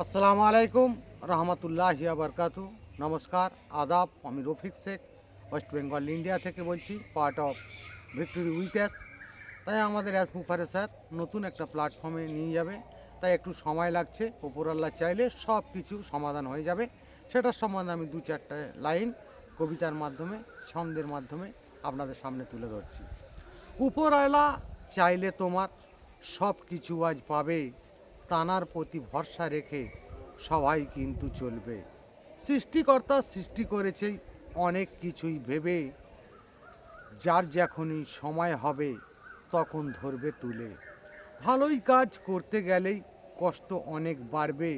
আসসালামু আলাইকুম রহমতুল্লাহি বরকাতু। নমস্কার, আদাব। আমি রফিক শেখ, ওয়েস্ট বেঙ্গল ইন্ডিয়া থেকে বলছি, part of victory with us. তাই আমাদের অ্যাস মুফারে স্যার নতুন একটা প্ল্যাটফর্মে নিয়ে যাবে, তাই একটু সময় লাগছে। উপরআল্লাহ চাইলে সব কিছু সমাধান হয়ে যাবে। সেটার সম্বন্ধে আমি দু চারটে লাইন কবিতার মাধ্যমে, ছন্দের মাধ্যমে আপনাদের সামনে তুলে ধরছি। উপরওয়ালা চাইলে তোমার সব কিছু আজ পাবে, তানার প্রতি ভরসা রেখে সবাই কিন্তু চলবে। সৃষ্টিকর্তা সৃষ্টি করেছেই অনেক কিছুই ভেবে, যার যখনই সময় হবে তখন ধরবে তুলে। ভালোই কাজ করতে গেলেই কষ্ট অনেক বাড়বে,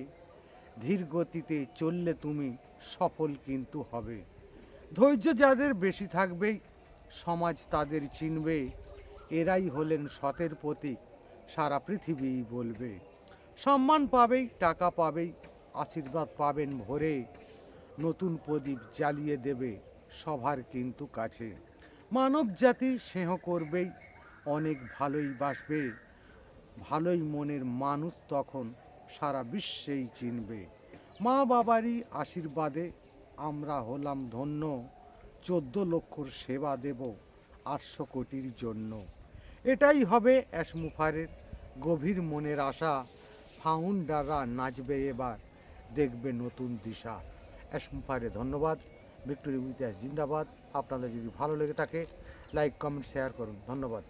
ধীর গতিতে চললে তুমি সফল কিন্তু হবে। ধৈর্য যাদের বেশি থাকবেই সমাজ তাদের চিনবে, এরাই হলেন সতের প্রতীক, সারা পৃথিবীই বলবে। সম্মান পাবেই, টাকা পাবেই, আশীর্বাদ পাবেন ভরে, নতুন প্রদীপ জ্বালিয়ে দেবে সবার কিন্তু কাছে। মানব জাতি স্নেহ করবেই, অনেক ভালোই বাসবে, ভালোই মনের মানুষ তখন সারা বিশ্বেই চিনবে। মা বাবারই আশীর্বাদে আমরা হলাম ধন্য, 14 লক্ষর সেবা দেব 800 কোটির জন্য। এটাই হবে অ্যাসমুফারের গভীর মনের আশা, ফাউন্ডাররা নাচবে এবার, দেখবে নতুন দিশা। অ্যাসমুফারে ধন্যবাদ। ভিক্টোরি উইথ অ্যাস জিন্দাবাদ। আপনাদের যদি ভালো লেগে থাকে লাইক কমেন্ট শেয়ার করুন। ধন্যবাদ।